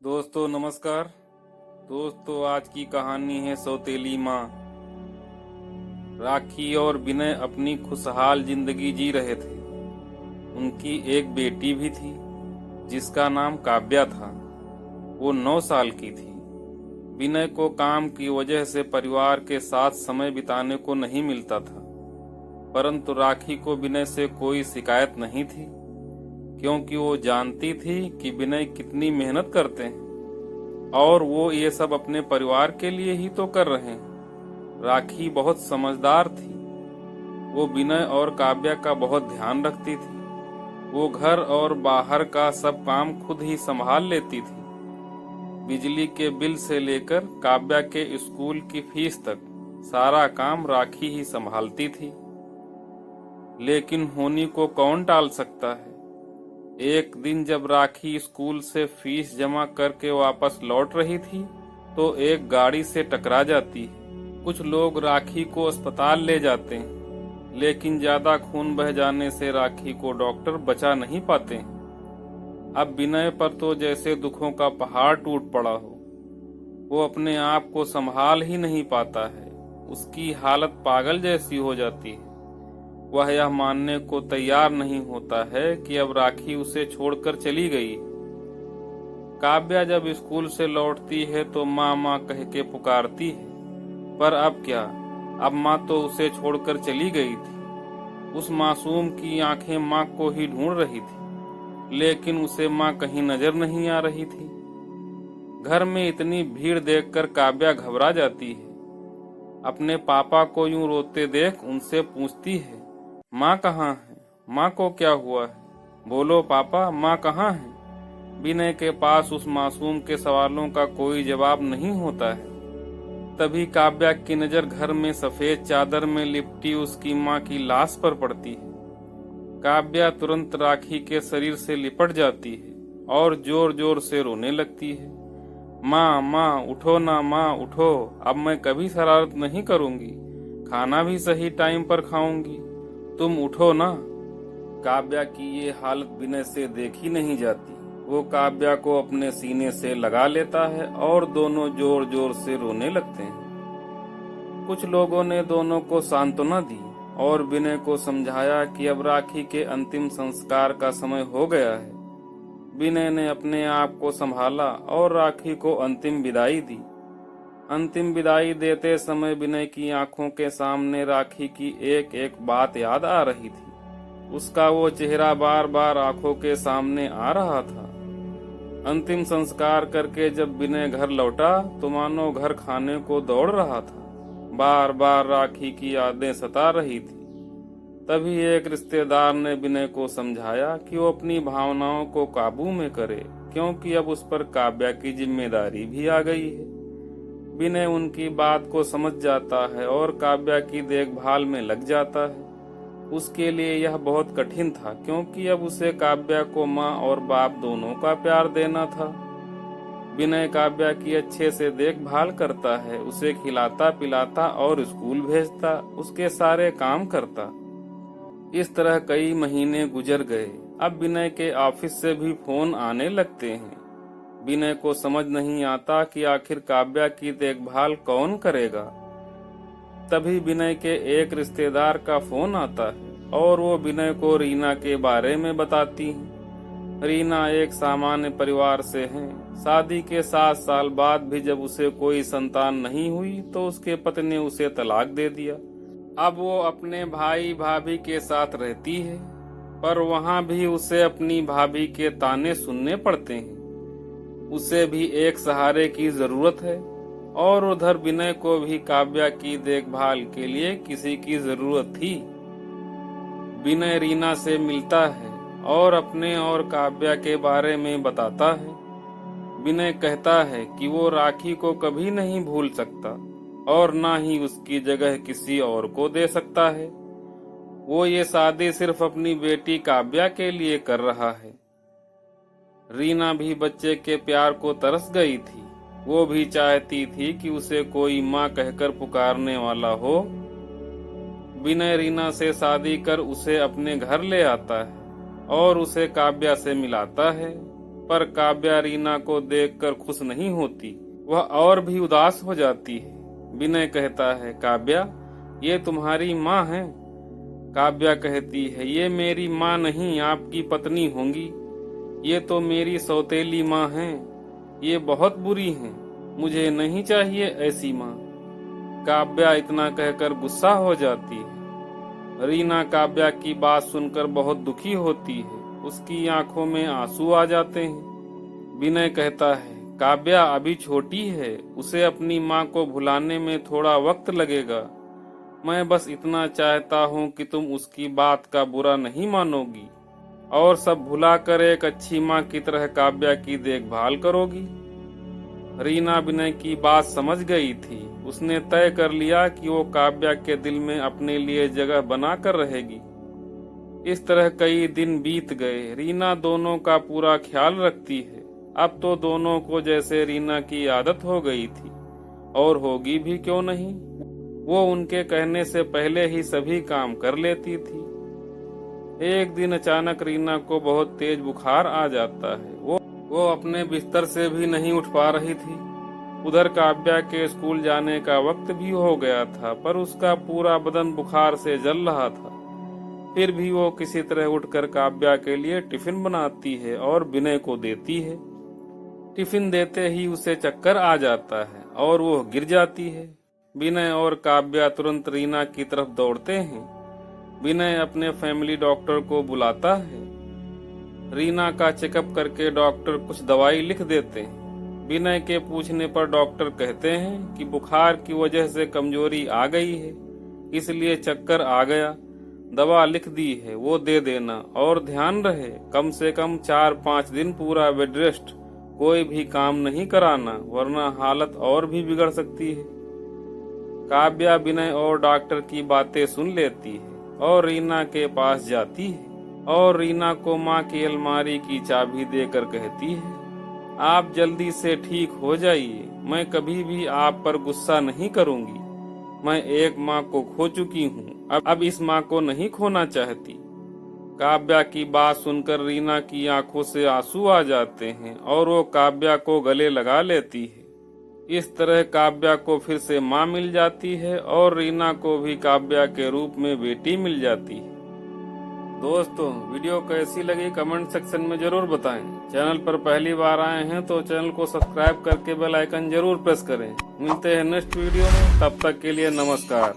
दोस्तों नमस्कार। दोस्तों आज की कहानी है सौतेली माँ। राखी और विनय अपनी खुशहाल जिंदगी जी रहे थे। उनकी एक बेटी भी थी जिसका नाम काव्या था। वो 9 साल की थी। विनय को काम की वजह से परिवार के साथ समय बिताने को नहीं मिलता था, परंतु राखी को विनय से कोई शिकायत नहीं थी, क्योंकि वो जानती थी कि विनय कितनी मेहनत करते हैं और वो ये सब अपने परिवार के लिए ही तो कर रहे हैं। राखी बहुत समझदार थी। वो विनय और काव्या का बहुत ध्यान रखती थी। वो घर और बाहर का सब काम खुद ही संभाल लेती थी। बिजली के बिल से लेकर काव्या के स्कूल की फीस तक सारा काम राखी ही संभालती थी। लेकिन होनी को कौन टाल सकता है। एक दिन जब राखी स्कूल से फीस जमा करके वापस लौट रही थी तो एक गाड़ी से टकरा जाती है। कुछ लोग राखी को अस्पताल ले जाते हैं, लेकिन ज्यादा खून बह जाने से राखी को डॉक्टर बचा नहीं पाते हैं। अब विनय पर तो जैसे दुखों का पहाड़ टूट पड़ा हो। वो अपने आप को संभाल ही नहीं पाता है। उसकी हालत पागल जैसी हो जाती है। वह यह मानने को तैयार नहीं होता है कि अब राखी उसे छोड़कर चली गई। काव्या जब स्कूल से लौटती है तो माँ माँ कह के पुकारती है, पर अब क्या, अब माँ तो उसे छोड़कर चली गई थी। उस मासूम की आंखें माँ को ही ढूंढ रही थी, लेकिन उसे माँ कहीं नजर नहीं आ रही थी। घर में इतनी भीड़ देखकर काव्या घबरा जाती है। अपने पापा को यूं रोते देख उनसे पूछती है, माँ कहाँ है? माँ को क्या हुआ है? बोलो पापा, माँ कहाँ है? विनय के पास उस मासूम के सवालों का कोई जवाब नहीं होता है। तभी काव्या की नजर घर में सफेद चादर में लिपटी उसकी माँ की लाश पर पड़ती है। काव्या तुरंत राखी के शरीर से लिपट जाती है और जोर जोर से रोने लगती है। माँ माँ उठो ना, माँ उठो, अब मैं कभी शरारत नहीं करूंगी, खाना भी सही टाइम पर खाऊंगी, तुम उठो ना। काव्या की ये हालत विनय से देखी नहीं जाती। वो काव्या को अपने सीने से लगा लेता है और दोनों जोर जोर से रोने लगते हैं। कुछ लोगों ने दोनों को सांत्वना दी और विनय को समझाया कि अब राखी के अंतिम संस्कार का समय हो गया है। विनय ने अपने आप को संभाला और राखी को अंतिम विदाई दी। अंतिम विदाई देते समय विनय की आंखों के सामने राखी की एक एक बात याद आ रही थी। उसका वो चेहरा बार बार आंखों के सामने आ रहा था। अंतिम संस्कार करके जब विनय घर लौटा तो मानो घर खाने को दौड़ रहा था। बार बार राखी की यादें सता रही थी। तभी एक रिश्तेदार ने विनय को समझाया कि वो अपनी भावनाओं को काबू में करे, क्योंकि अब उस पर काव्या की जिम्मेदारी भी आ गई है। विनय उनकी बात को समझ जाता है और काव्या की देखभाल में लग जाता है। उसके लिए यह बहुत कठिन था, क्योंकि अब उसे काव्या को माँ और बाप दोनों का प्यार देना था। विनय काव्या की अच्छे से देखभाल करता है, उसे खिलाता पिलाता और स्कूल भेजता, उसके सारे काम करता। इस तरह कई महीने गुजर गए। अब विनय के ऑफिस से भी फोन आने लगते हैं। विनय को समझ नहीं आता कि आखिर काव्या की देखभाल कौन करेगा। तभी विनय के एक रिश्तेदार का फोन आता है और वो विनय को रीना के बारे में बताती है। रीना एक सामान्य परिवार से है। शादी के 7 साल बाद भी जब उसे कोई संतान नहीं हुई तो उसके पति ने उसे तलाक दे दिया। अब वो अपने भाई भाभी के साथ रहती है, पर वहाँ भी उसे अपनी भाभी के ताने सुनने पड़ते हैं। उसे भी एक सहारे की जरूरत है और उधर विनय को भी काव्या की देखभाल के लिए किसी की जरूरत थी। विनय रीना से मिलता है और अपने और काव्या के बारे में बताता है। विनय कहता है कि वो राखी को कभी नहीं भूल सकता और ना ही उसकी जगह किसी और को दे सकता है। वो ये शादी सिर्फ अपनी बेटी काव्या के लिए कर रहा है। रीना भी बच्चे के प्यार को तरस गई थी। वो भी चाहती थी कि उसे कोई माँ कहकर पुकारने वाला हो। विनय रीना से शादी कर उसे अपने घर ले आता है और उसे काव्या से मिलाता है। पर काव्या रीना को देखकर खुश नहीं होती, वह और भी उदास हो जाती है। विनय कहता है, काव्या ये तुम्हारी माँ है? काव्या कहती है, ये मेरी माँ नहीं, आपकी पत्नी होंगी। ये तो मेरी सौतेली माँ है, ये बहुत बुरी हैं, मुझे नहीं चाहिए ऐसी माँ। काव्या इतना कहकर गुस्सा हो जाती है। रीना काव्या की बात सुनकर बहुत दुखी होती है, उसकी आंखों में आंसू आ जाते हैं। विनय कहता है, काव्या अभी छोटी है, उसे अपनी माँ को भुलाने में थोड़ा वक्त लगेगा। मैं बस इतना चाहता हूँ कि तुम उसकी बात का बुरा नहीं मानोगी और सब भुलाकर एक अच्छी माँ की तरह काव्या की देखभाल करोगी। रीना विनय की बात समझ गई थी। उसने तय कर लिया कि वो काव्या के दिल में अपने लिए जगह बना कर रहेगी। इस तरह कई दिन बीत गए। रीना दोनों का पूरा ख्याल रखती है। अब तो दोनों को जैसे रीना की आदत हो गई थी, और होगी भी क्यों नहीं। वो उनके कहने से पहले ही सभी काम कर लेती थी। एक दिन अचानक रीना को बहुत तेज बुखार आ जाता है। वो अपने बिस्तर से भी नहीं उठ पा रही थी। उधर काव्या के स्कूल जाने का वक्त भी हो गया था, पर उसका पूरा बदन बुखार से जल रहा था। फिर भी वो किसी तरह उठकर काव्या के लिए टिफिन बनाती है और विनय को देती है। टिफिन देते ही उसे चक्कर आ जाता है और वो गिर जाती है। विनय और काव्या तुरंत रीना की तरफ दौड़ते हैं। विनय अपने फैमिली डॉक्टर को बुलाता है। रीना का चेकअप करके डॉक्टर कुछ दवाई लिख देते हैं। विनय के पूछने पर डॉक्टर कहते हैं कि बुखार की वजह से कमजोरी आ गई है, इसलिए चक्कर आ गया। दवा लिख दी है, वो दे देना, और ध्यान रहे कम से कम 4-5 दिन पूरा बेड रेस्ट, कोई भी काम नहीं कराना, वरना हालत और भी बिगड़ सकती है। काव्या विनय और डॉक्टर की बातें सुन लेती है और रीना के पास जाती है और रीना को माँ की अलमारी की चाबी देकर कहती है, आप जल्दी से ठीक हो जाइए, मैं कभी भी आप पर गुस्सा नहीं करूंगी। मैं एक माँ को खो चुकी हूँ, अब इस माँ को नहीं खोना चाहती। काव्या की बात सुनकर रीना की आंखों से आंसू आ जाते हैं और वो काव्या को गले लगा लेती है। इस तरह काव्या को फिर से माँ मिल जाती है और रीना को भी काव्या के रूप में बेटी मिल जाती है। दोस्तों, वीडियो कैसी लगी कमेंट सेक्शन में जरूर बताएं। चैनल पर पहली बार आए हैं तो चैनल को सब्सक्राइब करके बेल आइकन जरूर प्रेस करें। मिलते हैं नेक्स्ट वीडियो में, तब तक के लिए नमस्कार।